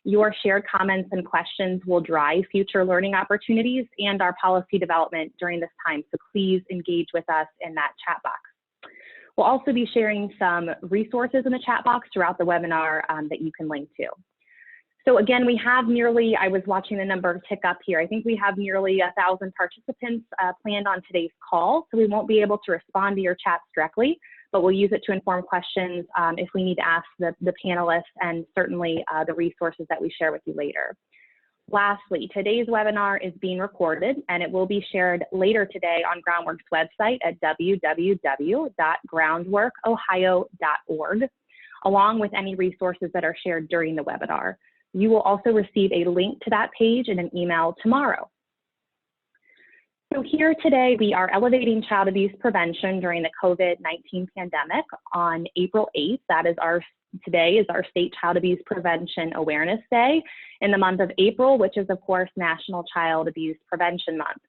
Your shared comments and questions will drive future learning opportunities and our policy development during this time, so please engage with us in that chat box. We'll also be sharing some resources in the chat box throughout the webinar that you can link to. So again, we have nearly, I was watching the number tick up here, I think we have nearly 1,000 participants planned on today's call, so we won't be able to respond to your chats directly, but we'll use it to inform questions if we need to ask the panelists, and certainly the resources that we share with you later. Lastly, today's webinar is being recorded and it will be shared later today on Groundwork's website at www.groundworkohio.org, along with any resources that are shared during the webinar. You will also receive a link to that page in an email tomorrow. So here today, we are elevating child abuse prevention during the COVID-19 pandemic on April 8th. Today is our State Child Abuse Prevention Awareness Day in the month of April, which is of course National Child Abuse Prevention Month.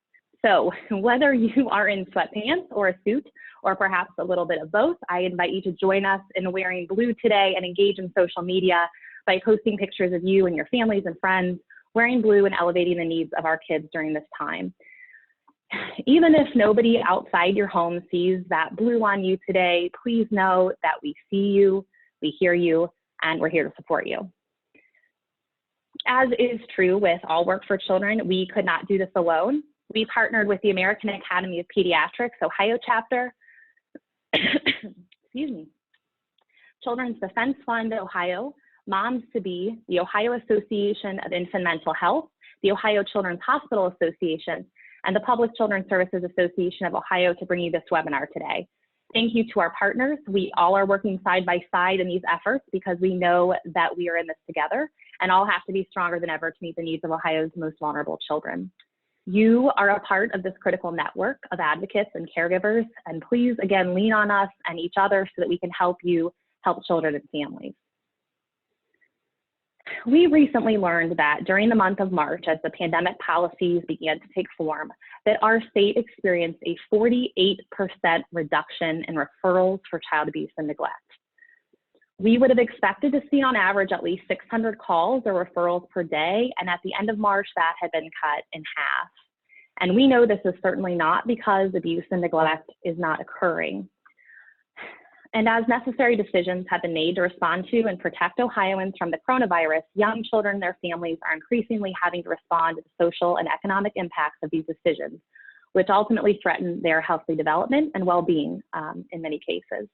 So whether you are in sweatpants or a suit, or perhaps a little bit of both, I invite you to join us in wearing blue today and engage in social media by posting pictures of you and your families and friends wearing blue and elevating the needs of our kids during this time. Even if nobody outside your home sees that blue on you today, please know that we see you, we hear you, and we're here to support you. As is true with all work for children, we could not do this alone. We partnered with the American Academy of Pediatrics Ohio chapter, excuse me, Children's Defense Fund Ohio, Moms to Be, the Ohio Association of Infant Mental Health, the Ohio Children's Hospital Association, and the Public Children's Services Association of Ohio to bring you this webinar today. Thank you to our partners. We all are working side by side in these efforts because we know that we are in this together and all have to be stronger than ever to meet the needs of Ohio's most vulnerable children. You are a part of this critical network of advocates and caregivers, and please, again, lean on us and each other so that we can help you help children and families. We recently learned that during the month of March, as the pandemic policies began to take form, that our state experienced a 48% reduction in referrals for child abuse and neglect. We would have expected to see on average at least 600 calls or referrals per day, and at the end of March, that had been cut in half. And we know this is certainly not because abuse and neglect is not occurring. And as necessary decisions have been made to respond to and protect Ohioans from the coronavirus, young children and their families are increasingly having to respond to the social and economic impacts of these decisions, which ultimately threaten their healthy development and well-being in many cases.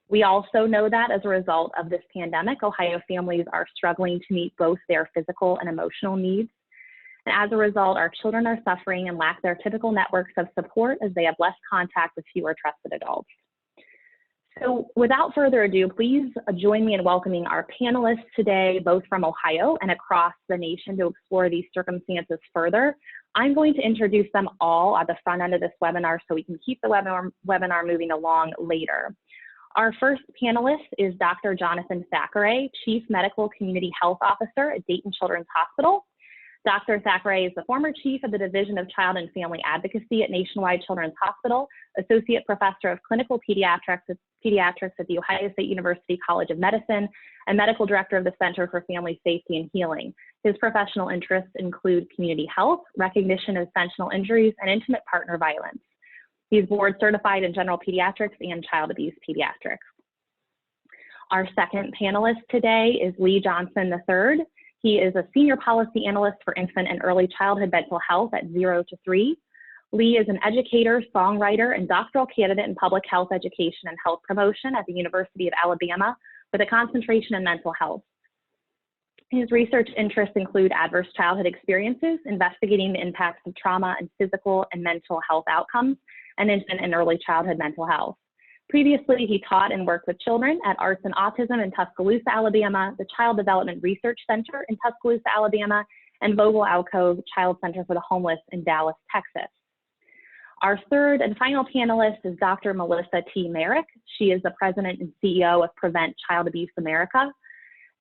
We also know that as a result of this pandemic, Ohio families are struggling to meet both their physical and emotional needs. And as a result, our children are suffering and lack their typical networks of support as they have less contact with fewer trusted adults. So without further ado, please join me in welcoming our panelists today, both from Ohio and across the nation, to explore these circumstances further. I'm going to introduce them all at the front end of this webinar so we can keep the webinar moving along later. Our first panelist is Dr. Jonathan Thackeray, Chief Medical Community Health Officer at Dayton Children's Hospital. Dr. Thackeray is the former chief of the Division of Child and Family Advocacy at Nationwide Children's Hospital, Associate Professor of Clinical Pediatrics at the Ohio State University College of Medicine, and Medical Director of the Center for Family Safety and Healing. His professional interests include community health, recognition of sentinel injuries, and intimate partner violence. He's board certified in general pediatrics and child abuse pediatrics. Our second panelist today is Lee Johnson III. He is a senior policy analyst for infant and early childhood mental health at 0 to 3. Lee is an educator, songwriter, and doctoral candidate in public health education and health promotion at the University of Alabama with a concentration in mental health. His research interests include adverse childhood experiences, investigating the impacts of trauma and physical and mental health outcomes, and infant and early childhood mental health. Previously, he taught and worked with children at Arts and Autism in Tuscaloosa, Alabama, the Child Development Research Center in Tuscaloosa, Alabama, and Vogel Alcove Child Center for the Homeless in Dallas, Texas. Our third and final panelist is Dr. Melissa T. Merrick. She is the president and CEO of Prevent Child Abuse America.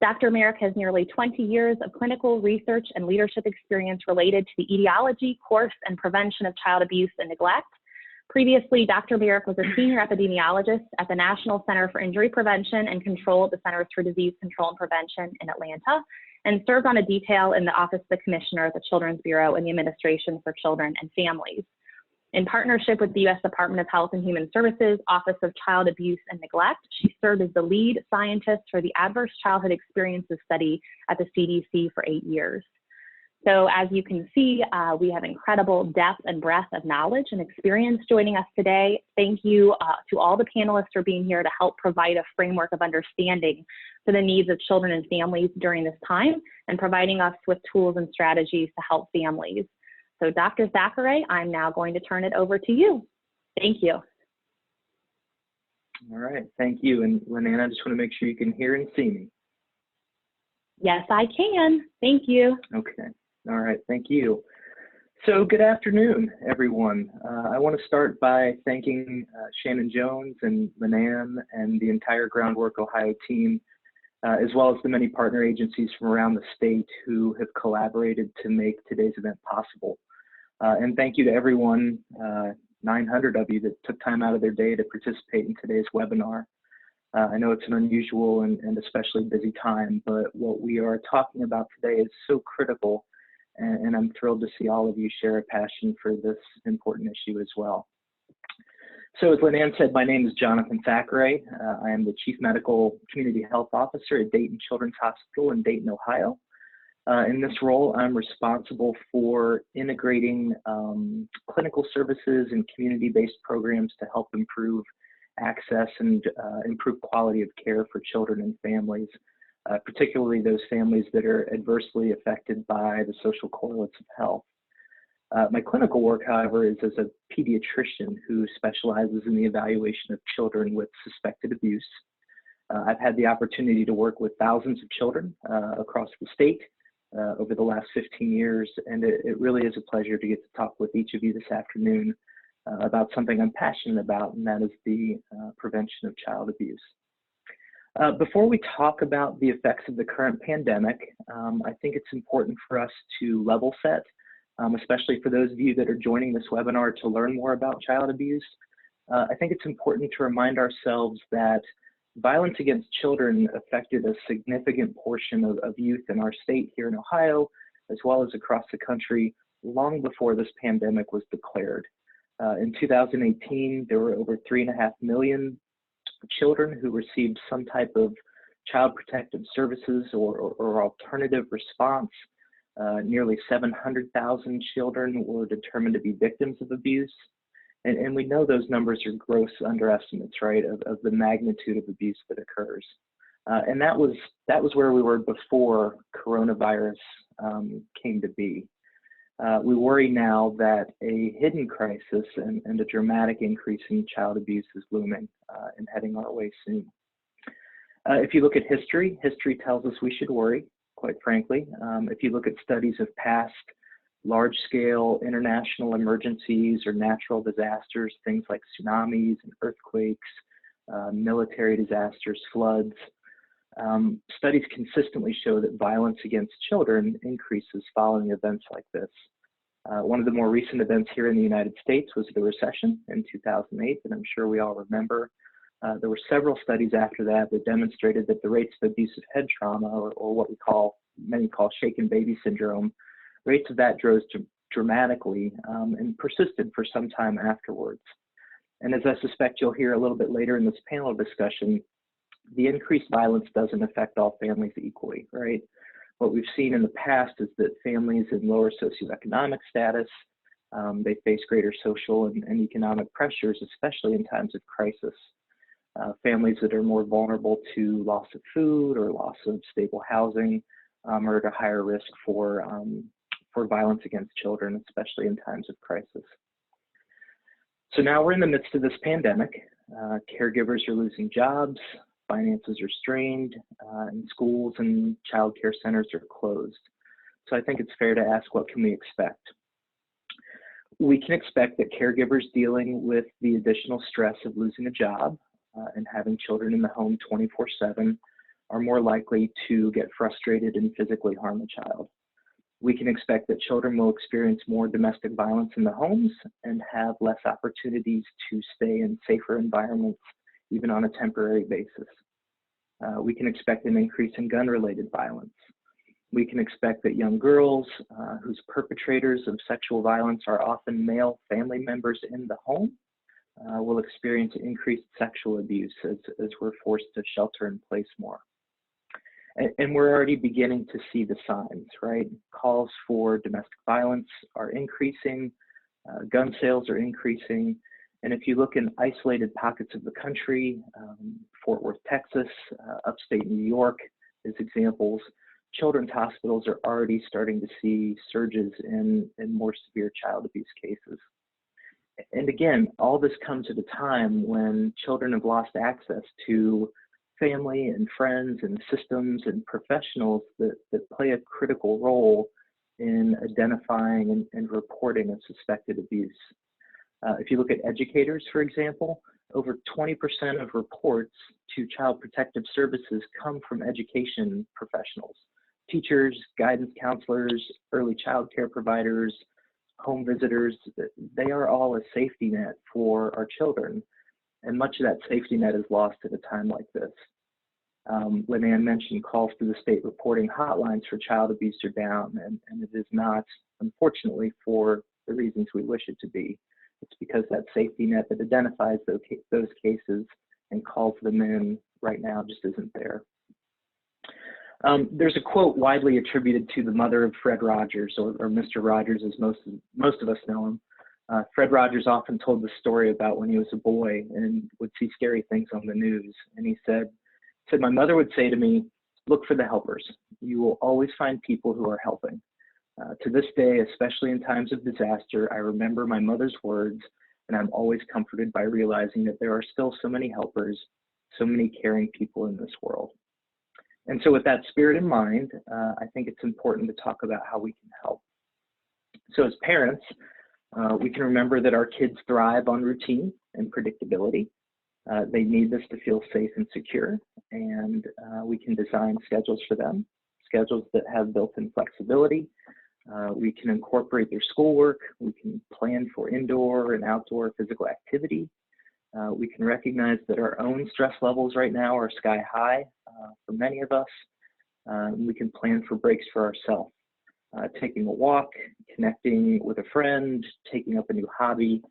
Dr. Merrick has nearly 20 years of clinical research and leadership experience related to the etiology, course, and prevention of child abuse and neglect. Previously, Dr. Merrick was a senior epidemiologist at the National Center for Injury Prevention and Control at the Centers for Disease Control and Prevention in Atlanta. and served on a detail in the Office of the Commissioner at the Children's Bureau in the Administration for Children and Families. In partnership with the U.S. Department of Health and Human Services, Office of Child Abuse and Neglect, she served as the lead scientist for the Adverse Childhood Experiences Study at the CDC for 8 years. So as you can see, we have incredible depth and breadth of knowledge and experience joining us today. Thank you to all the panelists for being here to help provide a framework of understanding for the needs of children and families during this time and providing us with tools and strategies to help families. So Dr. Thackeray, I'm now going to turn it over to you. Thank you. All right, thank you. And Lynanne, I just want to make sure you can hear and see me. Yes, I can. Thank you. Okay. All right, thank you. So good afternoon, everyone. I want to start by thanking Shannon Jones and Lynanne and the entire Groundwork Ohio team, as well as the many partner agencies from around the state who have collaborated to make today's event possible. And thank you to everyone, 900 of you that took time out of their day to participate in today's webinar. I know it's an unusual and especially busy time, but what we are talking about today is so critical, and I'm thrilled to see all of you share a passion for this important issue as well. So as Lynanne said, my name is Jonathan Sakurai. I am the Chief Medical Community Health Officer at Dayton Children's Hospital in Dayton, Ohio. In this role, I'm responsible for integrating clinical services and community-based programs to help improve access and improve quality of care for children and families, particularly those families that are adversely affected by the social correlates of health. My clinical work, however, is as a pediatrician who specializes in the evaluation of children with suspected abuse. I've had the opportunity to work with thousands of children across the state over the last 15 years, and it really is a pleasure to get to talk with each of you this afternoon about something I'm passionate about, and that is the prevention of child abuse. Before we talk about the effects of the current pandemic, I think it's important for us to level set, especially for those of you that are joining this webinar to learn more about child abuse. I think it's important to remind ourselves that violence against children affected a significant portion of youth in our state here in Ohio, as well as across the country, long before this pandemic was declared. In 2018, there were over 3.5 million children who received some type of child protective services or alternative response. Nearly 700,000 children were determined to be victims of abuse. And we know those numbers are gross underestimates, right, of the magnitude of abuse that occurs. And that was where we were before coronavirus came to be. We worry now that a hidden crisis and a dramatic increase in child abuse is looming and heading our way soon. If you look at history, history tells us we should worry, quite frankly. If you look at studies of past large-scale international emergencies or natural disasters, things like tsunamis and earthquakes, military disasters, floods, studies consistently show that violence against children increases following events like this. One of the more recent events here in the United States was the recession in 2008, and I'm sure we all remember. There were several studies after that that demonstrated that the rates of abusive head trauma, or what many call shaken baby syndrome, rates of that rose dramatically and persisted for some time afterwards. And as I suspect you'll hear a little bit later in this panel discussion, the increased violence doesn't affect all families equally, right? What we've seen in the past is that families in lower socioeconomic status, they face greater social and economic pressures, especially in times of crisis. Families that are more vulnerable to loss of food or loss of stable housing are at a higher risk for violence against children, especially in times of crisis. So now we're in the midst of this pandemic. Caregivers are losing jobs, finances are strained, and schools and child care centers are closed. So I think it's fair to ask, what can we expect? We can expect that caregivers dealing with the additional stress of losing a job and having children in the home 24/7 are more likely to get frustrated and physically harm a child. We can expect that children will experience more domestic violence in the homes and have less opportunities to stay in safer environments, even on a temporary basis. We can expect an increase in gun-related violence. We can expect that young girls whose perpetrators of sexual violence are often male family members in the home will experience increased sexual abuse as we're forced to shelter in place more. And we're already beginning to see the signs, right? Calls for domestic violence are increasing, gun sales are increasing, and if you look in isolated pockets of the country, Fort Worth, Texas, upstate New York as examples, children's hospitals are already starting to see surges in more severe child abuse cases. And again, all this comes at a time when children have lost access to family and friends and systems and professionals that play a critical role in identifying and reporting of suspected abuse. If you look at educators, for example, over 20% of reports to Child Protective Services come from education professionals, teachers, guidance counselors, early child care providers, home visitors. They are all a safety net for our children. And much of that safety net is lost at a time like this. Lynanne mentioned calls to the state reporting hotlines for child abuse are down, and it is not, unfortunately, for the reasons we wish it to be. It's because that safety net that identifies those cases and calls them in right now just isn't there. There's a quote widely attributed to the mother of Fred Rogers, or Mr. Rogers as most of us know him. Fred Rogers often told the story about when he was a boy and would see scary things on the news. And he said, my mother would say to me, look for the helpers. You will always find people who are helping. To this day, especially in times of disaster, I remember my mother's words, and I'm always comforted by realizing that there are still so many helpers, so many caring people in this world. And so with that spirit in mind, I think it's important to talk about how we can help. So as parents, we can remember that our kids thrive on routine and predictability. They need this to feel safe and secure, and we can design schedules for them, schedules that have built-in flexibility. We can incorporate their schoolwork. We can plan for indoor and outdoor physical activity. We can recognize that our own stress levels right now are sky high for many of us. We can plan for breaks for ourselves, taking a walk, connecting with a friend, taking up a new hobby.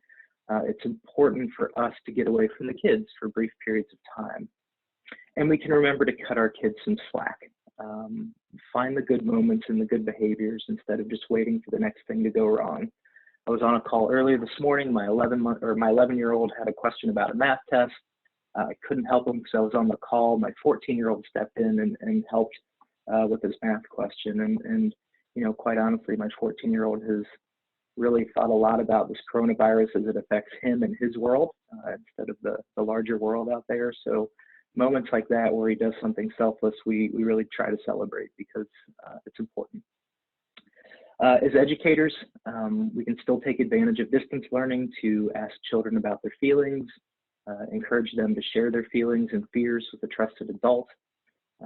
It's important for us to get away from the kids for brief periods of time. And we can remember to cut our kids some slack. Find the good moments and the good behaviors instead of just waiting for the next thing to go wrong. I was on a call earlier this morning. My 11-year-old had a question about a math test. I couldn't help him because I was on the call. My 14-year-old stepped in and helped with his math question. And you know, quite honestly, my 14-year-old has really thought a lot about this coronavirus as it affects him and his world instead of the larger world out there. So moments like that where he does something selfless, we really try to celebrate because it's important. As educators, we can still take advantage of distance learning to ask children about their feelings, encourage them to share their feelings and fears with a trusted adult.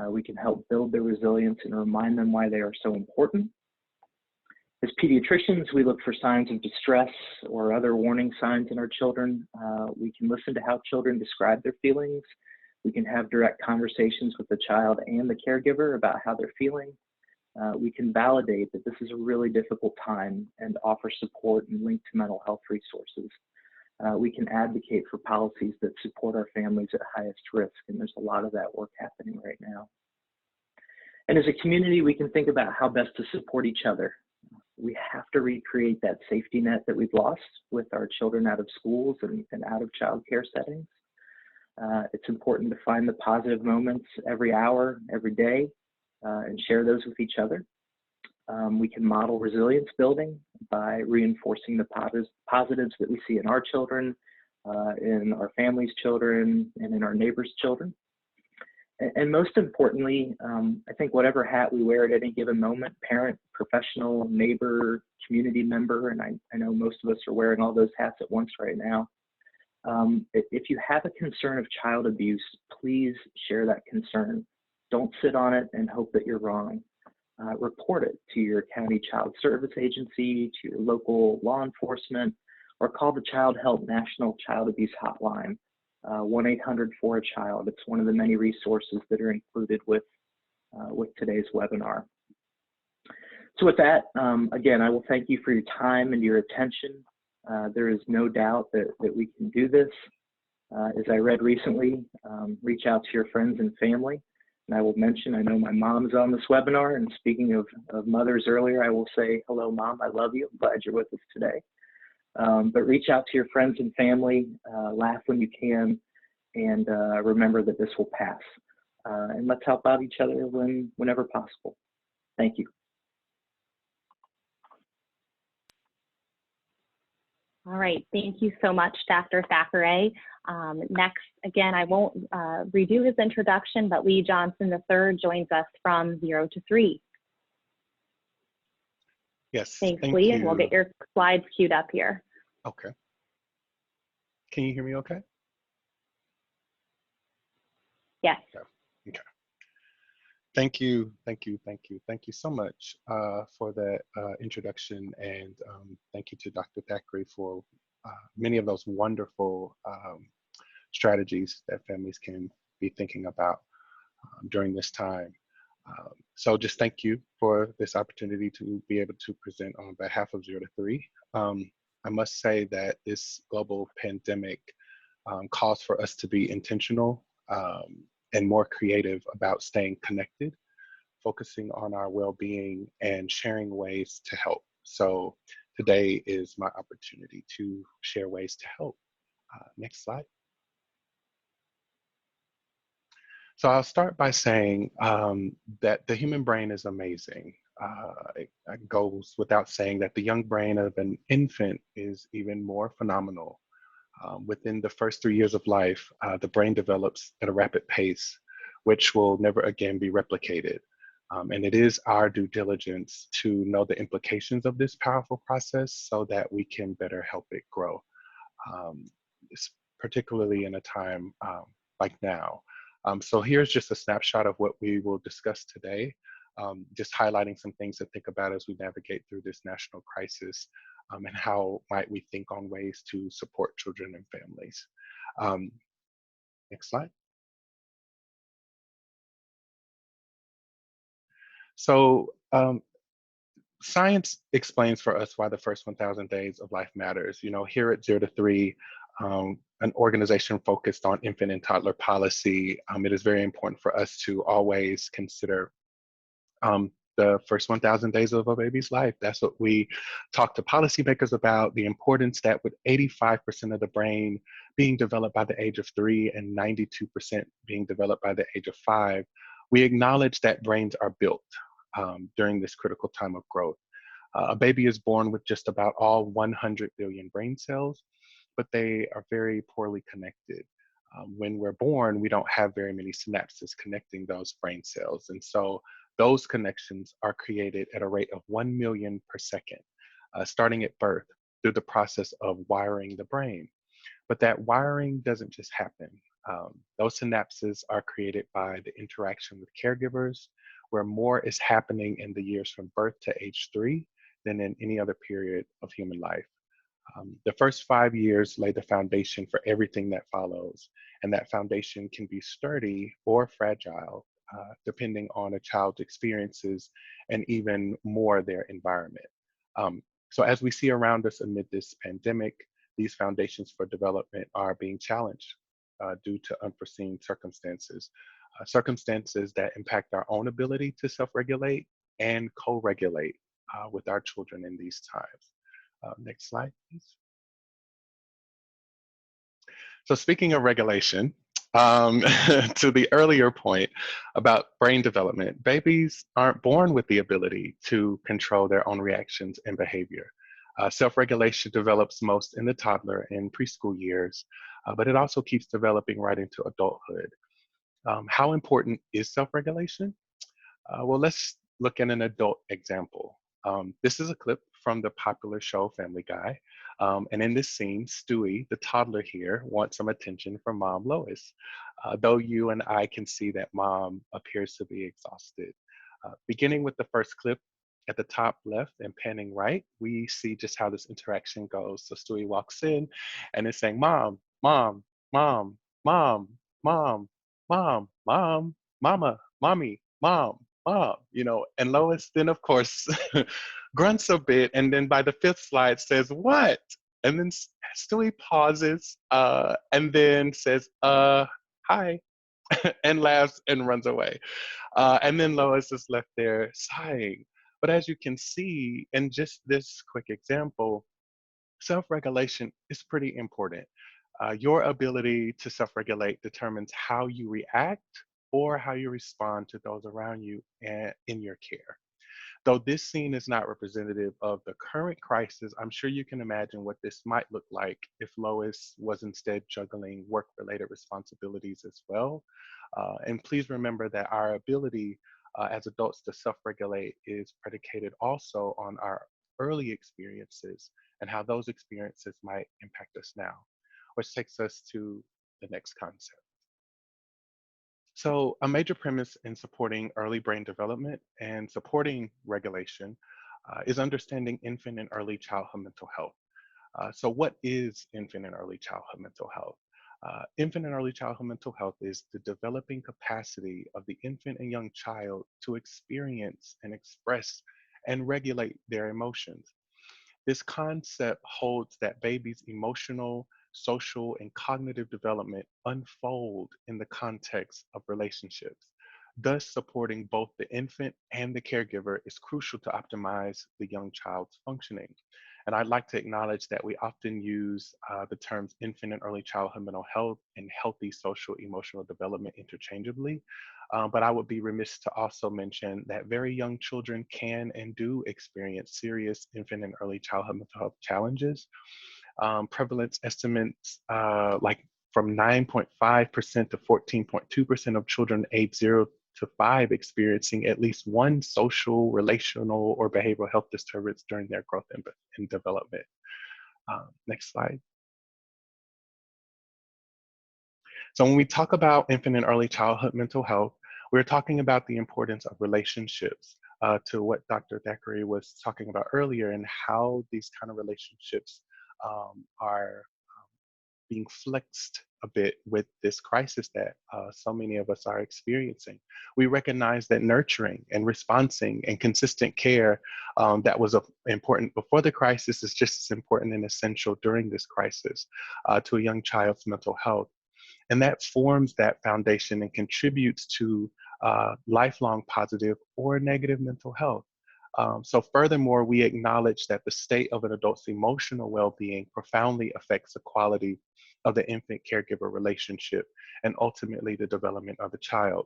We can help build their resilience and remind them why they are so important. As pediatricians, we look for signs of distress or other warning signs in our children. We can listen to how children describe their feelings. We can have direct conversations with the child and the caregiver about how they're feeling. We can validate that this is a really difficult time and offer support and link to mental health resources. We can advocate for policies that support our families at highest risk, and there's a lot of that work happening right now. And as a community, we can think about how best to support each other. We have to recreate that safety net that we've lost with our children out of schools and out of childcare settings. It's important to find the positive moments every hour, every day, and share those with each other. We can model resilience building by reinforcing the positives that we see in our children, in our family's children, and in our neighbors' children. And most importantly, I think whatever hat we wear at any given moment, parent, professional, neighbor, community member, and I know most of us are wearing all those hats at once right now. If you have a concern of child abuse, please share that concern. Don't sit on it and hope that you're wrong. Report it to your county child service agency, to your local law enforcement, or call the Child Help National Child Abuse Hotline, 1-800-4-A-CHILD. It's one of the many resources that are included with today's webinar. So with that, again, I will thank you for your time and your attention. There is no doubt that we can do this. As I read recently, reach out to your friends and family. And I will mention, I know my mom's on this webinar, and speaking of mothers earlier, I will say, hello, Mom, I love you. I'm glad you're with us today. But reach out to your friends and family, laugh when you can, and remember that this will pass. And let's help out each other whenever possible. Thank you. All right, thank you so much, Dr. Thackeray. Next, again, I won't redo his introduction, but Lee Johnson III joins us from 0 to 3. Yes, Thanks, thank Lee, you. and we'll get your slides queued up here. Okay. Can you hear me okay? Yes. Okay. Thank you so much for that introduction, and thank you to Dr. Thackeray for many of those wonderful strategies that families can be thinking about during this time. So just thank you for this opportunity to be able to present on behalf of 0 to 3. I must say that this global pandemic calls for us to be intentional and more creative about staying connected, focusing on our well-being, and sharing ways to help. So today is my opportunity to share ways to help. Next slide. So I'll start by saying that the human brain is amazing. It goes without saying that the young brain of an infant is even more phenomenal. Within the first 3 years of life, the brain develops at a rapid pace, which will never again be replicated. And it is our due diligence to know the implications of this powerful process so that we can better help it grow, particularly in a time like now. So here's just a snapshot of what we will discuss today, just highlighting some things to think about as we navigate through this national crisis, and how might we think on ways to support children and families. Next slide. So science explains for us why the first 1,000 days of life matters. You know, here at 0 to 3, an organization focused on infant and toddler policy, it is very important for us to always consider the first 1,000 days of a baby's life. That's what we talk to policymakers about, the importance that with 85% of the brain being developed by the age of 3 and 92% being developed by the age of 5, we acknowledge that brains are built during this critical time of growth. A baby is born with just about all 100 billion brain cells, but they are very poorly connected. When we're born, we don't have very many synapses connecting those brain cells. And so those connections are created at a rate of 1 million per second, starting at birth through the process of wiring the brain. But that wiring doesn't just happen. Those synapses are created by the interaction with caregivers, where more is happening in the years from birth to age 3 than in any other period of human life. The first 5 years lay the foundation for everything that follows, and that foundation can be sturdy or fragile, depending on a child's experiences and even more their environment. So as we see around us amid this pandemic, these foundations for development are being challenged due to unforeseen circumstances, circumstances that impact our own ability to self-regulate and co-regulate with our children in these times. Next slide, please. So speaking of regulation, to the earlier point about brain development, babies aren't born with the ability to control their own reactions and behavior. Self-regulation develops most in the toddler and preschool years, but it also keeps developing right into adulthood. How important is self-regulation? Well, let's look at an adult example. This is a clip from the popular show Family Guy. And in this scene, Stewie, the toddler here, wants some attention from Mom Lois. Though you and I can see that Mom appears to be exhausted. Beginning with the first clip at the top left and panning right, we see just how this interaction goes. So Stewie walks in and is saying, Mom, Mom, Mom, Mom, Mom, Mom, Mom, Mama, Mommy, Mom, Mom, and Lois then of course grunts a bit, and then by the fifth slide says, what? And then Stewie pauses, and then says, hi, and laughs and runs away. And then Lois is left there sighing. But as you can see in just this quick example, self-regulation is pretty important. Your ability to self-regulate determines how you react or how you respond to those around you and in your care. Though this scene is not representative of the current crisis, I'm sure you can imagine what this might look like if Lois was instead juggling work-related responsibilities as well. And please remember that our ability as adults to self-regulate is predicated also on our early experiences and how those experiences might impact us now, which takes us to the next concept. So, a major premise in supporting early brain development and supporting regulation is understanding infant and early childhood mental health. So, what is infant and early childhood mental health? Infant and early childhood mental health is the developing capacity of the infant and young child to experience and express and regulate their emotions. This concept holds that babies' emotional, social, and cognitive development unfold in the context of relationships. Thus, supporting both the infant and the caregiver is crucial to optimize the young child's functioning. And I'd like to acknowledge that we often use the terms infant and early childhood mental health and healthy social emotional development interchangeably. But I would be remiss to also mention that very young children can and do experience serious infant and early childhood mental health challenges. Prevalence estimates like from 9.5% to 14.2% of children aged 0 to 5 experiencing at least one social, relational, or behavioral health disturbance during their growth and development. Next slide. So when we talk about infant and early childhood mental health, we're talking about the importance of relationships to what Dr. Thackeray was talking about earlier and how these kind of relationships are being flexed a bit with this crisis that so many of us are experiencing. We recognize that nurturing and responding and consistent care that was important before the crisis is just as important and essential during this crisis to a young child's mental health. And that forms that foundation and contributes to lifelong positive or negative mental health. So furthermore, we acknowledge that the state of an adult's emotional well-being profoundly affects the quality of the infant-caregiver relationship and ultimately the development of the child.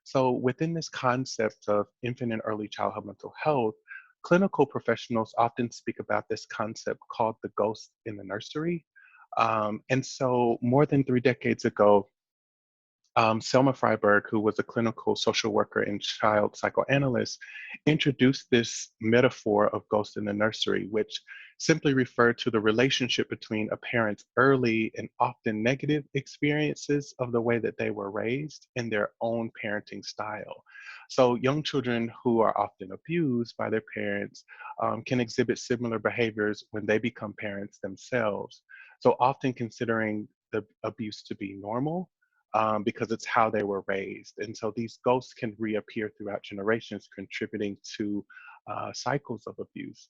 So within this concept of infant and early childhood mental health, clinical professionals often speak about this concept called the ghost in the nursery. And so more than 3 decades ago, Selma Freiberg, who was a clinical social worker and child psychoanalyst, introduced this metaphor of ghost in the nursery, which simply referred to the relationship between a parent's early and often negative experiences of the way that they were raised and their own parenting style. So young children who are often abused by their parents can exhibit similar behaviors when they become parents themselves. So often considering the abuse to be normal, because it's how they were raised. And so these ghosts can reappear throughout generations, contributing to cycles of abuse.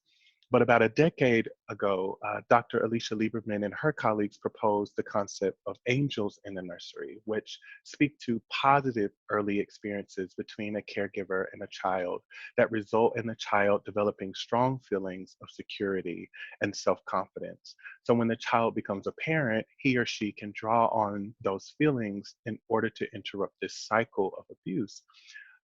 But about a decade ago, Dr. Alicia Lieberman and her colleagues proposed the concept of angels in the nursery, which speak to positive early experiences between a caregiver and a child that result in the child developing strong feelings of security and self-confidence. So when the child becomes a parent, he or she can draw on those feelings in order to interrupt this cycle of abuse.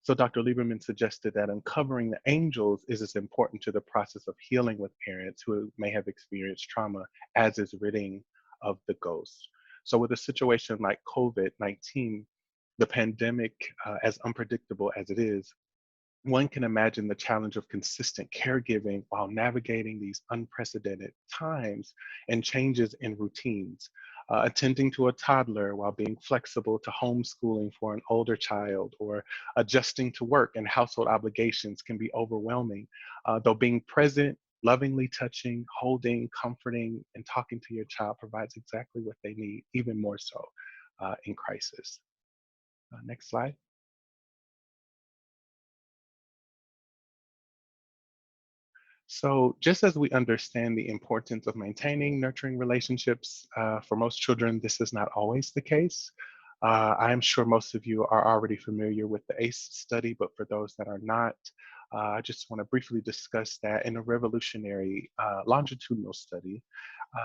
So Dr. Lieberman suggested that uncovering the angels is as important to the process of healing with parents who may have experienced trauma as is ridding of the ghost. So with a situation like COVID-19, the pandemic, as unpredictable as it is, one can imagine the challenge of consistent caregiving while navigating these unprecedented times and changes in routines. Attending to a toddler while being flexible to homeschooling for an older child, or adjusting to work and household obligations can be overwhelming. Though being present, lovingly touching, holding, comforting, and talking to your child provides exactly what they need, even more so in crisis. Next slide. So just as we understand the importance of maintaining nurturing relationships, for most children, this is not always the case. I'm sure most of you are already familiar with the ACE study, but for those that are not, I just want to briefly discuss that in a revolutionary longitudinal study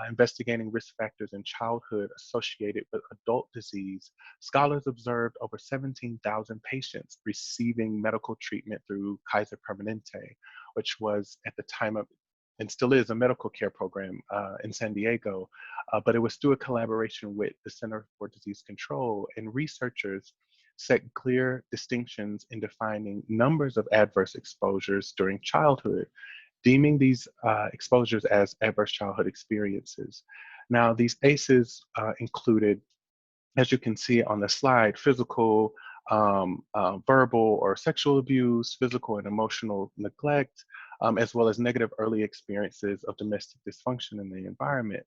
investigating risk factors in childhood associated with adult disease. Scholars observed over 17,000 patients receiving medical treatment through Kaiser Permanente, which was at the time of and still is a medical care program in San Diego, but it was through a collaboration with the Center for Disease Control, and researchers set clear distinctions in defining numbers of adverse exposures during childhood, deeming these exposures as adverse childhood experiences. Now, these ACEs included, as you can see on the slide, physical, verbal or sexual abuse, physical and emotional neglect, as well as negative early experiences of domestic dysfunction in the environment.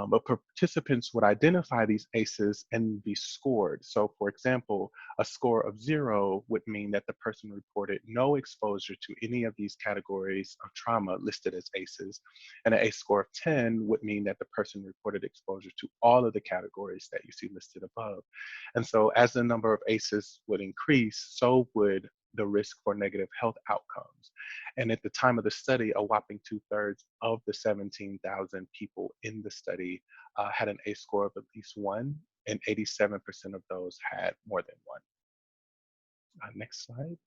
But participants would identify these ACEs and be scored. So for example, a score of 0 would mean that the person reported no exposure to any of these categories of trauma listed as ACEs. And an ACE score of 10 would mean that the person reported exposure to all of the categories that you see listed above. And so as the number of ACEs would increase, so would the risk for negative health outcomes. And at the time of the study, a whopping 2/3 of the 17,000 people in the study had an ACE score of at least 1, and 87% of those had more than 1. Next slide.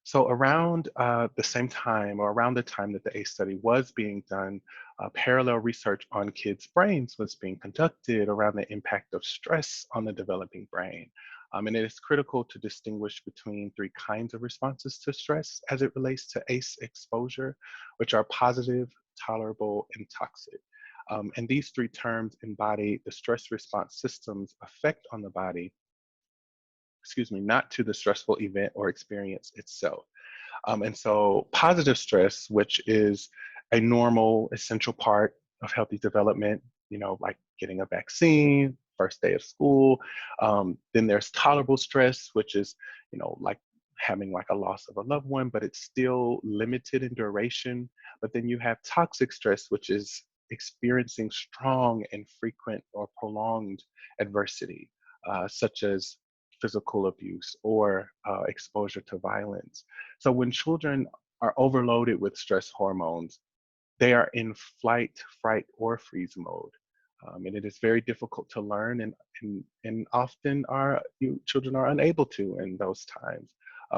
So around the same time, or around the time that the ACE study was being done, parallel research on kids' brains was being conducted around the impact of stress on the developing brain. And it is critical to distinguish between 3 kinds of responses to stress as it relates to ACE exposure, which are positive, tolerable, and toxic. And these 3 terms embody the stress response system's effect on the body, not to the stressful event or experience itself. And so positive stress, which is a normal, essential part of healthy development, like getting a vaccine, first day of school. Then there's tolerable stress, which is, like having like a loss of a loved one, but it's still limited in duration. But then you have toxic stress, which is experiencing strong and frequent or prolonged adversity, such as physical abuse or exposure to violence. So when children are overloaded with stress hormones, they are in flight, fright, or freeze mode. And it is very difficult to learn, and often children are unable to in those times.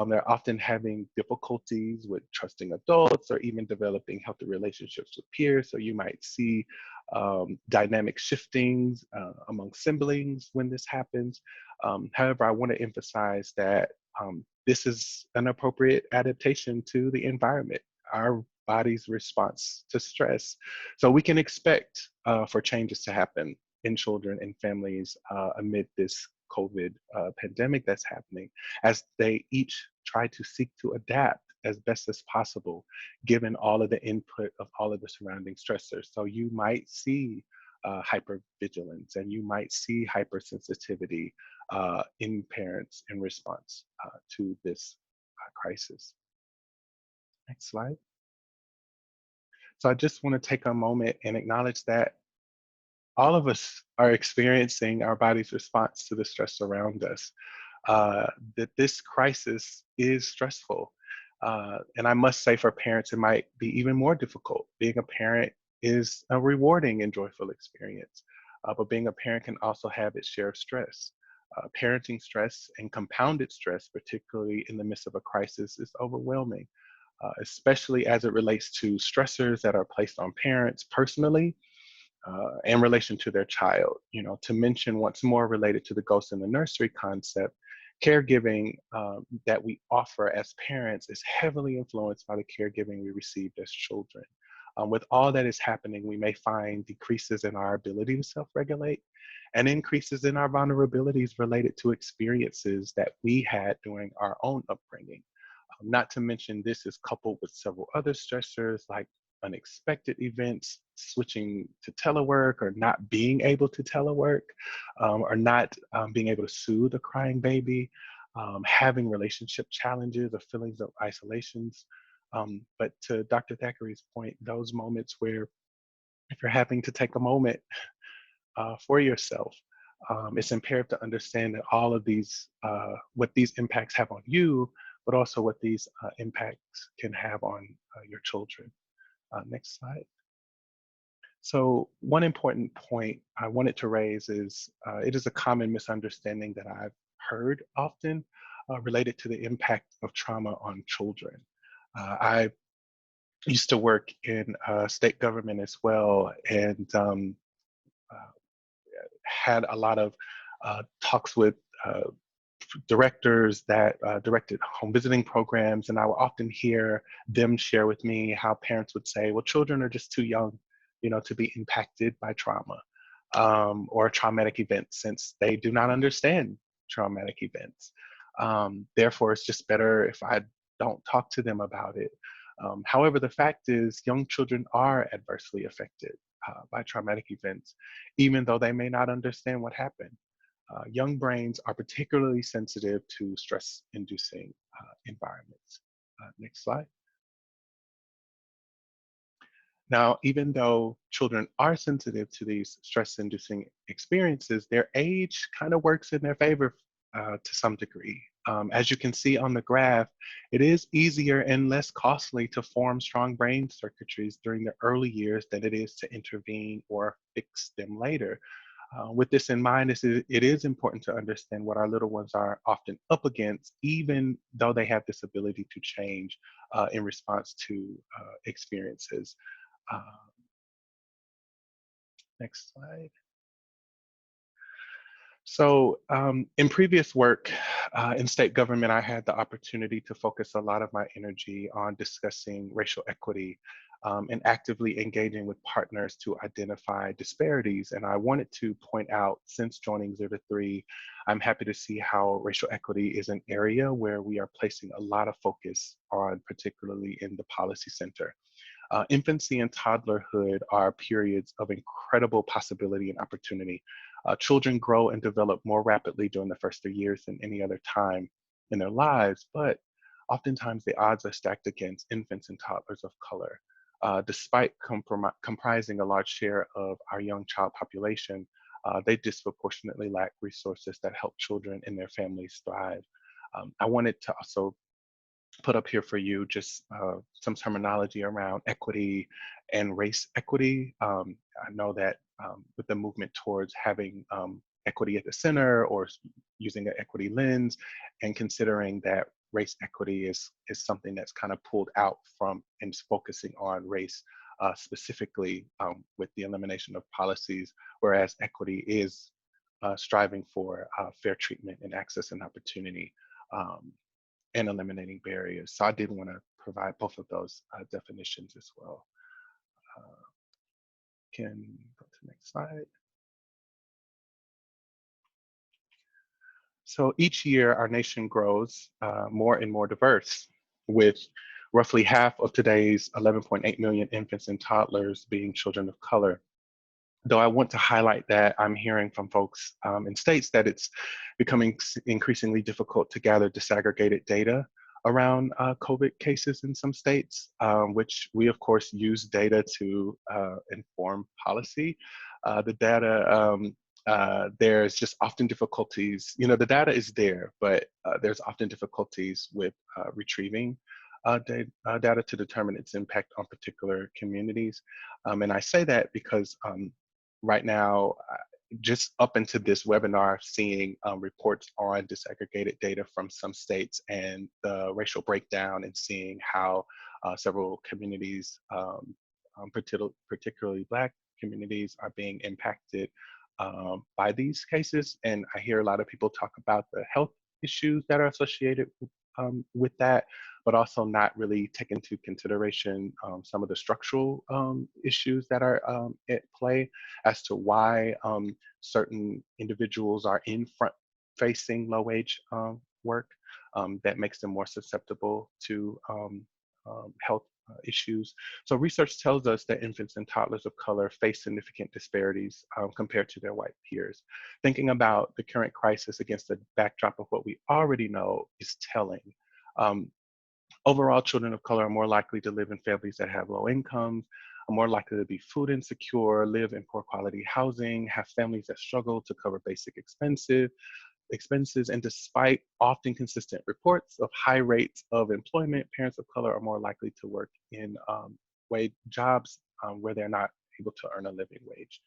They're often having difficulties with trusting adults or even developing healthy relationships with peers. So you might see dynamic shiftings among siblings when this happens. However, I want to emphasize that this is an appropriate adaptation to the environment, our body's response to stress. So we can expect for changes to happen in children and families amid this COVID pandemic that's happening, as they each try to seek to adapt as best as possible, given all of the input of all of the surrounding stressors. So you might see hypervigilance, and you might see hypersensitivity in parents in response to this crisis. Next slide. So I just want to take a moment and acknowledge that all of us are experiencing our body's response to the stress around us. That this crisis is stressful. And I must say, for parents, it might be even more difficult. Being a parent is a rewarding and joyful experience, but being a parent can also have its share of stress. Parenting stress and compounded stress, particularly in the midst of a crisis, is overwhelming, especially as it relates to stressors that are placed on parents personally in relation to their child. To mention once more, related to the ghost in the nursery concept, caregiving that we offer as parents is heavily influenced by the caregiving we received as children. With all that is happening, we may find decreases in our ability to self-regulate and increases in our vulnerabilities related to experiences that we had during our own upbringing. Not to mention, this is coupled with several other stressors like unexpected events, switching to telework, or not being able to telework, or not being able to soothe a crying baby, having relationship challenges or feelings of isolations, But to Dr. Thackeray's point, those moments where if you're having to take a moment for yourself, it's imperative to understand that all of these, what these impacts have on you, but also what these impacts can have on your children. Next slide. So one important point I wanted to raise is it is a common misunderstanding that I've heard often related to the impact of trauma on children. I used to work in state government as well, and uh, had a lot of talks with directors that directed home visiting programs, and I would often hear them share with me how parents would say, well, children are just too young, to be impacted by trauma or traumatic events, since they do not understand traumatic events. Therefore, it's just better if I don't talk to them about it. However, the fact is young children are adversely affected by traumatic events, even though they may not understand what happened. Young brains are particularly sensitive to stress-inducing environments. Next slide. Now, even though children are sensitive to these stress-inducing experiences, their age kind of works in their favor to some degree. As you can see on the graph, it is easier and less costly to form strong brain circuitries during the early years than it is to intervene or fix them later. With this in mind, it is important to understand what our little ones are often up against, even though they have this ability to change in response to experiences. Uh, Next slide. So in previous work in state government, I had the opportunity to focus a lot of my energy on discussing racial equity and actively engaging with partners to identify disparities. And I wanted to point out, since joining 0 to 3, I'm happy to see how racial equity is an area where we are placing a lot of focus on, particularly in the policy center. Infancy and toddlerhood are periods of incredible possibility and opportunity. Children grow and develop more rapidly during the first 3 years than any other time in their lives, but oftentimes the odds are stacked against infants and toddlers of color. Despite comprising a large share of our young child population, they disproportionately lack resources that help children and their families thrive. I wanted to also put up here for you just some terminology around equity and race equity. I know that with the movement towards having equity at the center or using an equity lens, and considering that race equity is something that's kind of pulled out from and is focusing on race specifically with the elimination of policies, whereas equity is striving for fair treatment and access and opportunity. And eliminating barriers. So I did want to provide both of those definitions as well. Can go to the next slide. So each year our nation grows more and more diverse, with roughly half of today's 11.8 million infants and toddlers being children of color. Though I want to highlight that I'm hearing from folks in states that it's becoming increasingly difficult to gather disaggregated data around COVID cases in some states, which we of course use data to inform policy. The data, there's just often difficulties, the data is there, but there's often difficulties with retrieving data to determine its impact on particular communities. And I say that because right now, just up into this webinar, seeing reports on disaggregated data from some states and the racial breakdown, and seeing how several communities, particularly Black communities, are being impacted by these cases. And I hear a lot of people talk about the health issues that are associated with that, but also not really take into consideration some of the structural issues that are at play as to why certain individuals are in front-facing low-wage work that makes them more susceptible to health issues. So research tells us that infants and toddlers of color face significant disparities compared to their white peers. Thinking about the current crisis against the backdrop of what we already know is telling. Overall, children of color are more likely to live in families that have low incomes, are more likely to be food insecure, live in poor quality housing, have families that struggle to cover basic expenses, and despite often consistent reports of high rates of employment, parents of color are more likely to work in wage jobs where they're not able to earn a living wage,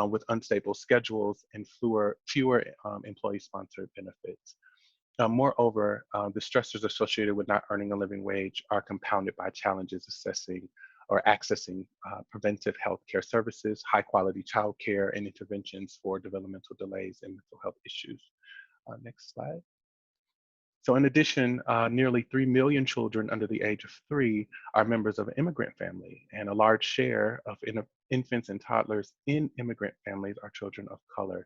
with unstable schedules and fewer employee-sponsored benefits. Moreover, the stressors associated with not earning a living wage are compounded by challenges assessing or accessing preventive health care services, high quality child care, and interventions for developmental delays and mental health issues. Next slide. So in addition, nearly 3 million children under the age of 3 are members of an immigrant family, and a large share of infants and toddlers in immigrant families are children of color.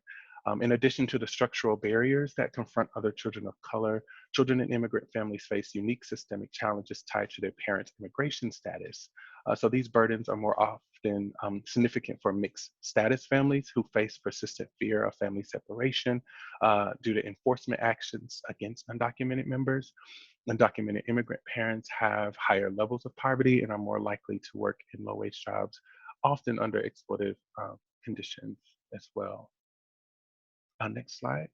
In addition to the structural barriers that confront other children of color, children in immigrant families face unique systemic challenges tied to their parents' immigration status. So these burdens are more often significant for mixed status families who face persistent fear of family separation due to enforcement actions against undocumented members. Undocumented immigrant parents have higher levels of poverty and are more likely to work in low-wage jobs, often under exploitative conditions as well. Next slide.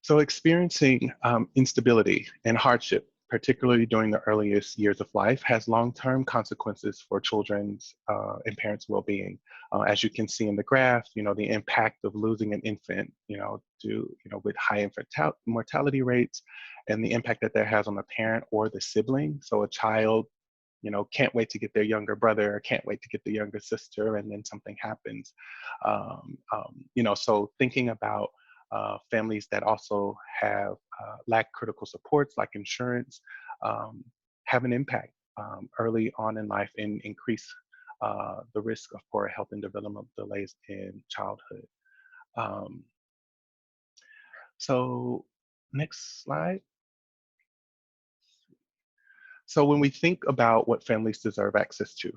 So experiencing instability and hardship, particularly during the earliest years of life, has long-term consequences for children's and parents' well-being. As you can see in the graph, the impact of losing an infant, with high infant mortality rates, and the impact that has on the parent or the sibling. So a child, can't wait to get their younger brother, or can't wait to get the younger sister, and then something happens. So thinking about families that also have lack critical supports like insurance have an impact early on in life and increase the risk of poor health and developmental delays in childhood. So next slide. So when we think about what families deserve access to,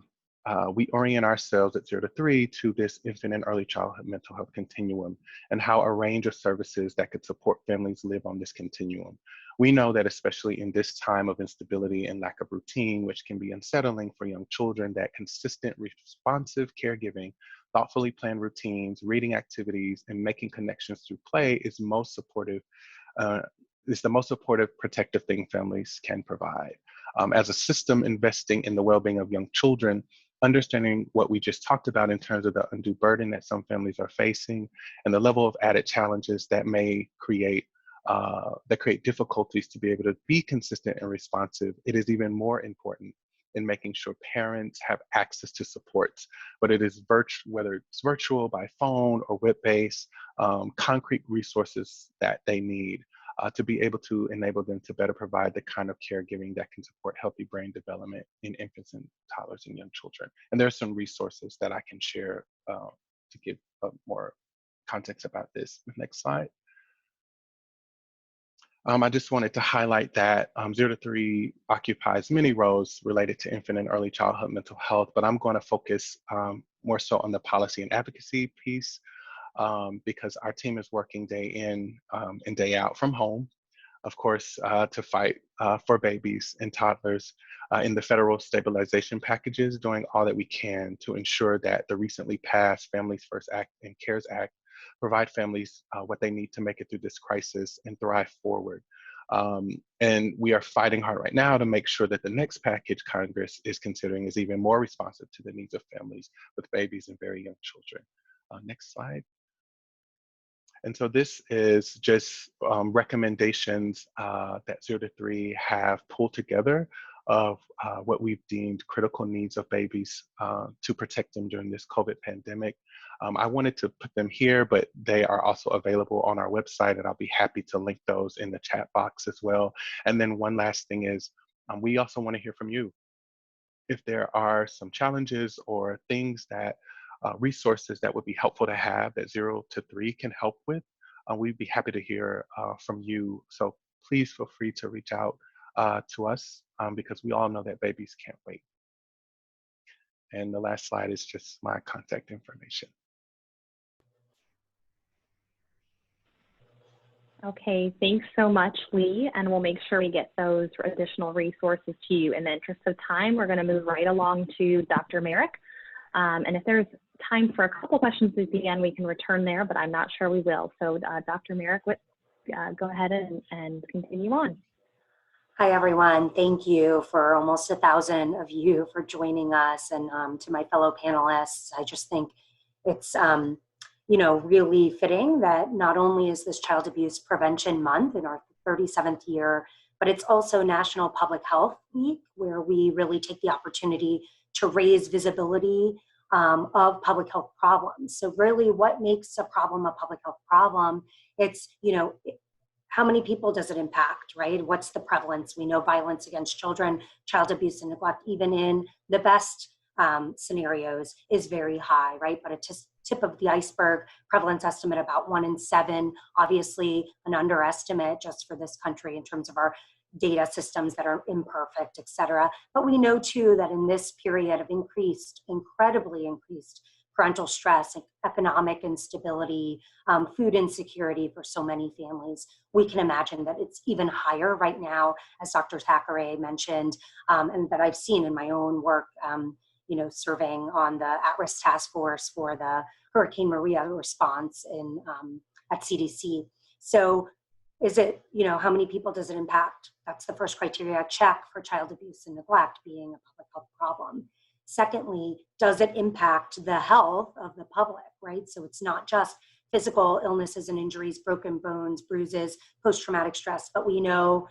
we orient ourselves at 0 to 3 to this infant and early childhood mental health continuum and how a range of services that could support families live on this continuum. We know that especially in this time of instability and lack of routine, which can be unsettling for young children, that consistent responsive caregiving, thoughtfully planned routines, reading activities, and making connections through play is the most supportive protective thing families can provide. As a system investing in the well-being of young children, understanding what we just talked about in terms of the undue burden that some families are facing and the level of added challenges that may create difficulties to be able to be consistent and responsive, it is even more important in making sure parents have access to supports, whether it's virtual, by phone, or web-based, concrete resources that they need to be able to enable them to better provide the kind of caregiving that can support healthy brain development in infants and toddlers and young children. And there's some resources that I can share to give more context about this. Next slide. I just wanted to highlight that 0 to 3 occupies many roles related to infant and early childhood mental health, but I'm going to focus more so on the policy and advocacy piece because our team is working day in and day out from home, of course, to fight for babies and toddlers in the federal stabilization packages, doing all that we can to ensure that the recently passed Families First Act and CARES Act provide families what they need to make it through this crisis and thrive forward. And we are fighting hard right now to make sure that the next package Congress is considering is even more responsive to the needs of families with babies and very young children. Next slide. And so this is just recommendations that 0 to 3 have pulled together of what we've deemed critical needs of babies to protect them during this COVID pandemic. I wanted to put them here, but they are also available on our website, and I'll be happy to link those in the chat box as well. And then one last thing is, we also want to hear from you. If there are some challenges or things that resources that would be helpful to have that 0 to 3 can help with, we'd be happy to hear from you. So please feel free to reach out to us because we all know that babies can't wait. And the last slide is just my contact information. Okay, thanks so much, Lee, and we'll make sure we get those additional resources to you. In the interest of time, we're going to move right along to Dr. Merrick. And if there's time for a couple questions at the end, we can return there, but I'm not sure we will. So Dr. Merrick, go ahead and continue on. Hi, everyone. Thank you for almost 1,000 of you for joining us, and to my fellow panelists. I just think it's really fitting that not only is this Child Abuse Prevention Month in our 37th year, but it's also National Public Health Week, where we really take the opportunity to raise visibility of public health problems. So really, what makes a problem a public health problem? It's, how many people does it impact, right? What's the prevalence? We know violence against children, child abuse and neglect, even in the best scenarios, is very high, right? But a tip of the iceberg prevalence estimate about 1 in 7, obviously an underestimate just for this country in terms of our data systems that are imperfect, et cetera. But we know too that in this period of incredibly increased parental stress, economic instability, food insecurity for so many families, we can imagine that it's even higher right now, as Dr. Thackeray mentioned, and that I've seen in my own work, serving on the at-risk task force for the Hurricane Maria response at CDC. So is it, how many people does it impact? That's the first criteria check for child abuse and neglect being a public health problem. Secondly, does it impact the health of the public, right? So it's not just physical illnesses and injuries, broken bones, bruises, post-traumatic stress, but we know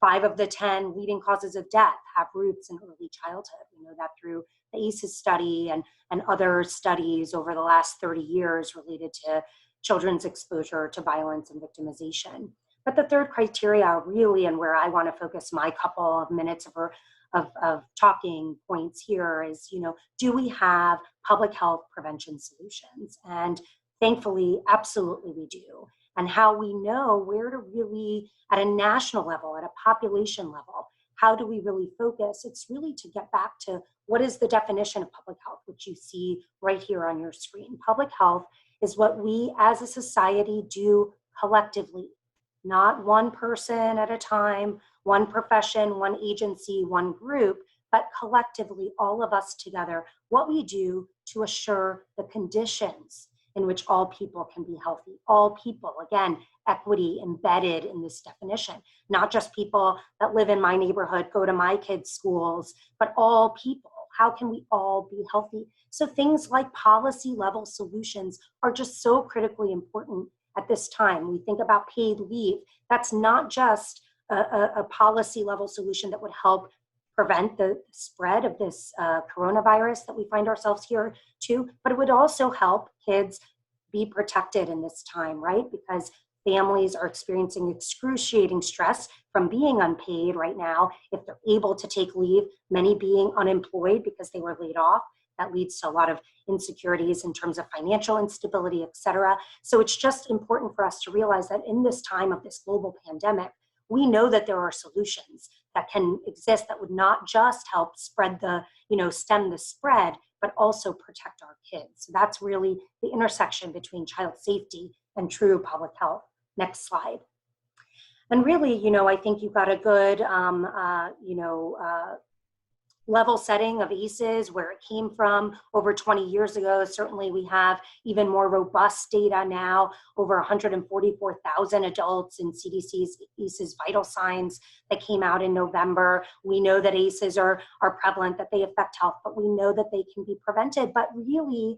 5 of the 10 leading causes of death have roots in early childhood. We know that through the ACEs study and other studies over the last 30 years related to children's exposure to violence and victimization. But the third criteria really, and where I want to focus my couple of minutes of talking points here is, do we have public health prevention solutions? And thankfully, absolutely we do. And how we know where to really, at a national level, at a population level, how do we really focus? It's really to get back to what is the definition of public health, which you see right here on your screen. Public health is what we as a society do collectively, not one person at a time, one profession, one agency, one group, but collectively, all of us together, what we do to assure the conditions in which all people can be healthy. All people, again, equity embedded in this definition, not just people that live in my neighborhood, go to my kids' schools, but all people. How can we all be healthy? So things like policy level solutions are just so critically important at this time. We think about paid leave. That's not just a policy level solution that would help prevent the spread of this coronavirus that we find ourselves here too, but it would also help kids be protected in this time, right? Because families are experiencing excruciating stress from being unpaid right now. If they're able to take leave, many being unemployed because they were laid off, that leads to a lot of insecurities in terms of financial instability, et cetera. So it's just important for us to realize that in this time of this global pandemic, we know that there are solutions that can exist that would not just help spread stem the spread, but also protect our kids. So that's really the intersection between child safety and true public health. Next slide. And really, I think you've got a good, level setting of ACEs, where it came from over 20 years ago. Certainly we have even more robust data now, over 144,000 adults in CDC's ACEs vital signs that came out in November. We know that ACEs are prevalent, that they affect health, but we know that they can be prevented. But really,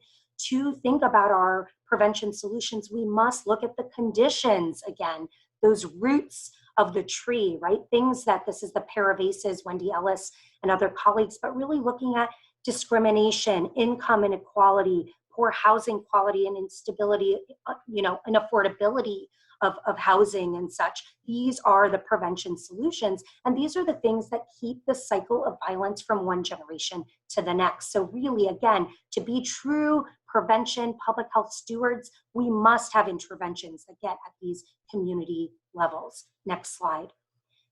to think about our prevention solutions, we must look at the conditions again, those roots of the tree, right? Things that, this is the pair of ACEs, Wendy Ellis and other colleagues, but really looking at discrimination, income inequality, poor housing quality and instability, and affordability of housing and such. These are the prevention solutions. And these are the things that keep the cycle of violence from one generation to the next. So really, again, to be true prevention, public health stewards, we must have interventions that get at these community levels. Next slide.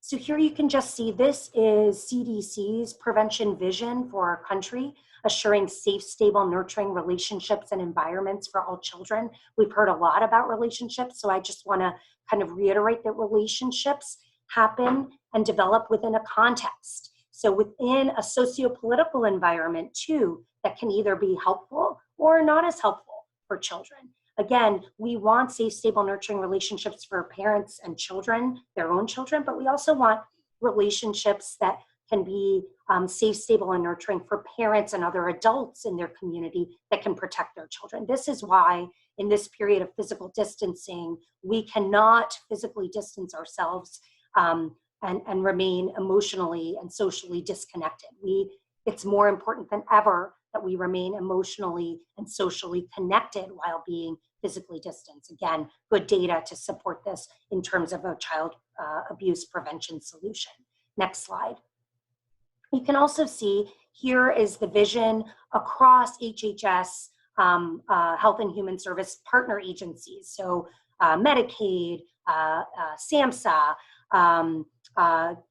So here you can just see, this is CDC's prevention vision for our country. assuring safe, stable, nurturing relationships and environments for all children. We've heard a lot about relationships, so I just want to kind of reiterate that relationships happen and develop within a context. So within a socio-political environment too, that can either be helpful or not as helpful for children. Again, we want safe, stable, nurturing relationships for parents and children, their own children, but we also want relationships that can be safe, stable, and nurturing for parents and other adults in their community that can protect their children. This is why in this period of physical distancing, we cannot physically distance ourselves and remain emotionally and socially disconnected. It's more important than ever that we remain emotionally and socially connected while being physically distanced. Again, good data to support this in terms of a child abuse prevention solution. Next slide. You can also see here is the vision across HHS Health and Human Service partner agencies. So Medicaid, SAMHSA,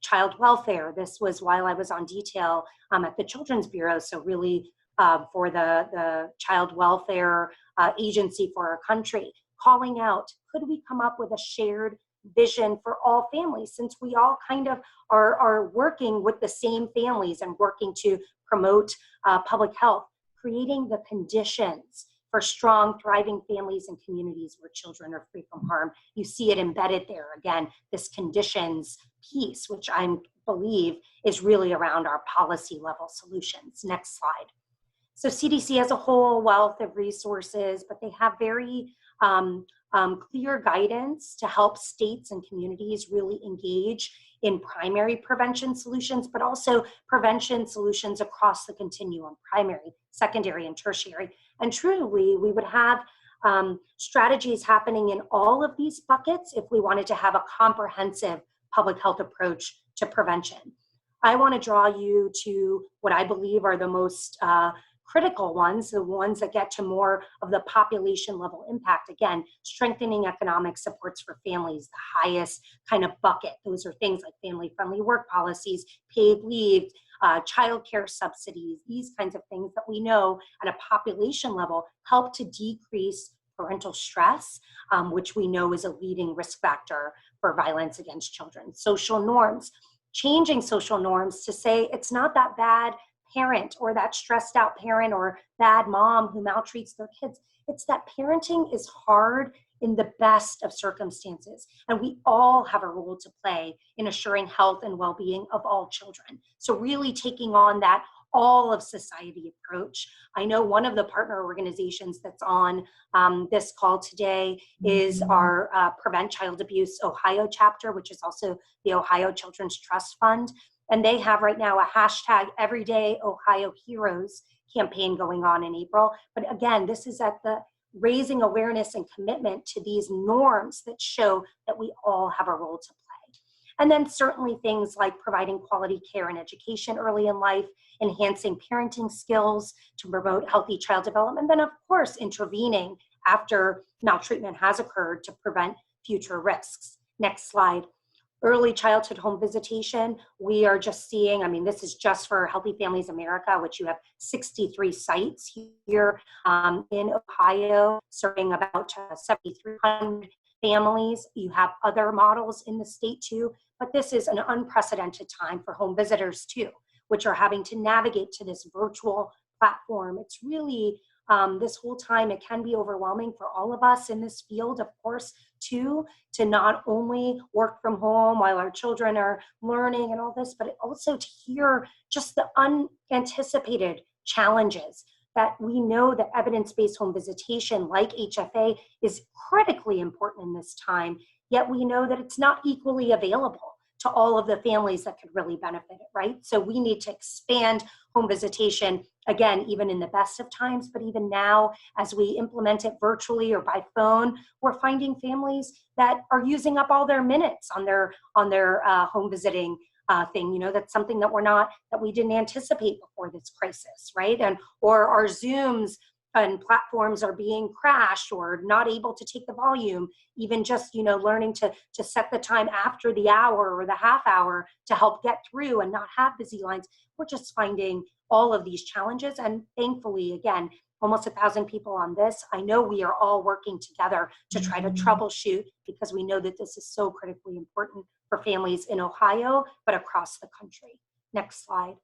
child welfare. This was while I was on detail at the Children's Bureau. So really for the child welfare agency for our country, calling out, could we come up with a shared vision for all families, since we all kind of are working with the same families and working to promote public health, creating the conditions for strong, thriving families and communities where children are free from harm. You see it embedded there. Again, this conditions piece, which I believe is really around our policy level solutions. Next slide. So CDC has a whole wealth of resources, but they have very clear guidance to help states and communities really engage in primary prevention solutions, but also prevention solutions across the continuum, primary, secondary, and tertiary. And truly, we would have strategies happening in all of these buckets if we wanted to have a comprehensive public health approach to prevention. I want to draw you to what I believe are the most critical ones, the ones that get to more of the population level impact. Again, strengthening economic supports for families, the highest kind of bucket. Those are things like family-friendly work policies, paid leave, childcare subsidies, these kinds of things that we know at a population level help to decrease parental stress, which we know is a leading risk factor for violence against children. Social norms, changing social norms to say it's not that bad parent or that stressed out parent or bad mom who maltreats their kids. It's that parenting is hard in the best of circumstances. And we all have a role to play in assuring health and well-being of all children. So really taking on that all of society approach. I know one of the partner organizations that's on this call today is our Prevent Child Abuse Ohio chapter, which is also the Ohio Children's Trust Fund. And they have right now a hashtag Everyday Ohio Heroes campaign going on in April. But again, this is at the raising awareness and commitment to these norms that show that we all have a role to play. And then certainly things like providing quality care and education early in life, enhancing parenting skills to promote healthy child development, and then of course intervening after maltreatment has occurred to prevent future risks. Next slide. Early childhood home visitation, we are just seeing, I mean, this is just for Healthy Families America, which you have 63 sites here in Ohio, serving about 7,300 families. You have other models in the state too, but this is an unprecedented time for home visitors too, which are having to navigate to this virtual platform. It's really, this whole time, it can be overwhelming for all of us in this field, of course, too, to not only work from home while our children are learning and all this, but also to hear just the unanticipated challenges that we know that evidence-based home visitation like HFA is critically important in this time, yet we know that it's not equally available to all of the families that could really benefit it, right? So we need to expand home visitation, again, even in the best of times, but even now as we implement it virtually or by phone, we're finding families that are using up all their minutes on their home visiting thing. You know, that's something that we didn't anticipate before this crisis, right? And or our Zooms and platforms are being crashed or not able to take the volume, even just, learning to set the time after the hour or the half hour to help get through and not have busy lines. We're just finding all of these challenges. And thankfully, again, almost 1,000 people on this. I know we are all working together to try to troubleshoot, because we know that this is so critically important for families in Ohio, but across the country. Next slide.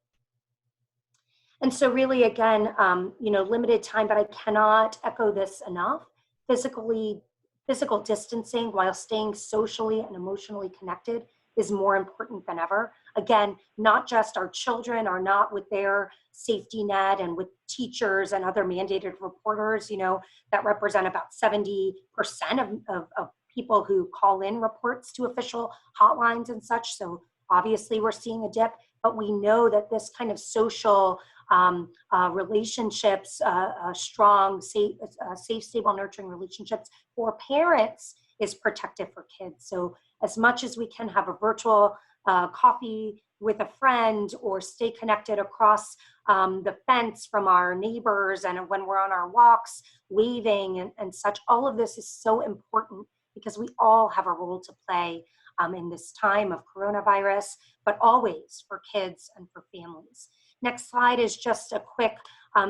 And so really, again, limited time, but I cannot echo this enough. Physical distancing while staying socially and emotionally connected is more important than ever. Again, not just our children are not with their safety net and with teachers and other mandated reporters, that represent about 70% of people who call in reports to official hotlines and such. So obviously we're seeing a dip, but we know that this kind of social relationships, strong, safe, stable, nurturing relationships for parents is protective for kids. So as much as we can have a virtual coffee with a friend or stay connected across the fence from our neighbors, and when we're on our walks, waving and such, all of this is so important because we all have a role to play in this time of coronavirus, but always for kids and for families. Next slide is just a quick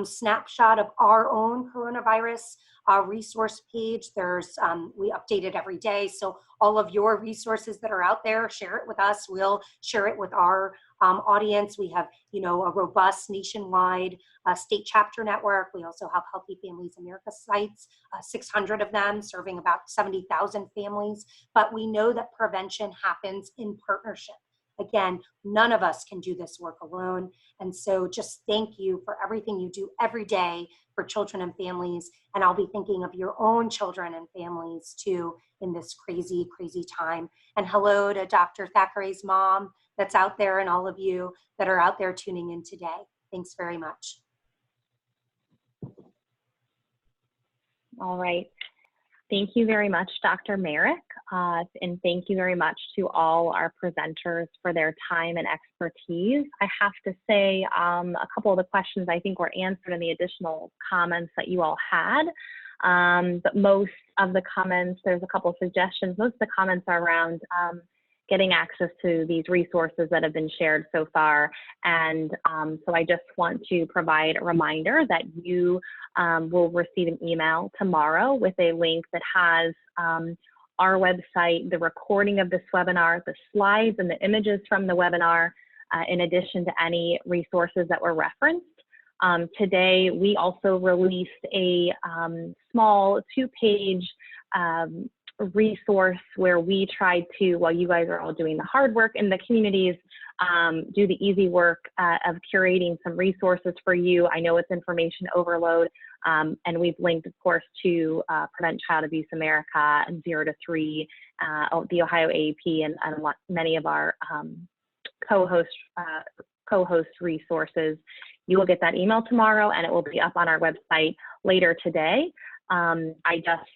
snapshot of our own coronavirus resource page. We update it every day. So all of your resources that are out there, share it with us. We'll share it with our audience. We have, a robust nationwide state chapter network. We also have Healthy Families America sites, 600 of them serving about 70,000 families. But we know that prevention happens in partnership. Again, none of us can do this work alone. And so just thank you for everything you do every day for children and families. And I'll be thinking of your own children and families too in this crazy, crazy time. And hello to Dr. Thackeray's mom that's out there and all of you that are out there tuning in today. Thanks very much. All right. Thank you very much, Dr. Merrick, and thank you very much to all our presenters for their time and expertise. I have to say a couple of the questions I think were answered in the additional comments that you all had, but most of the comments, there's a couple of suggestions, most of the comments are around getting access to these resources that have been shared so far. And so I just want to provide a reminder that you will receive an email tomorrow with a link that has our website, the recording of this webinar, the slides and the images from the webinar, in addition to any resources that were referenced. Today, we also released a small 2-page resource where we tried to, while you guys are all doing the hard work in the communities, do the easy work of curating some resources for you. I know it's information overload, and we've linked, of course, to Prevent Child Abuse America and 0 to 3, the Ohio AAP, and many of our co-host resources. You will get that email tomorrow, and it will be up on our website later today. I just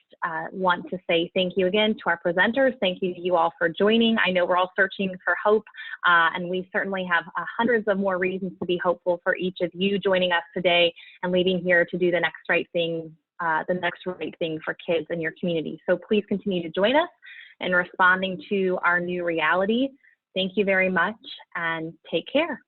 want to say thank you again to our presenters. Thank you to you all for joining. I know we're all searching for hope, and we certainly have hundreds of more reasons to be hopeful for each of you joining us today and leaving here to do the next right thing for kids in your community. So please continue to join us in responding to our new reality. Thank you very much, and take care.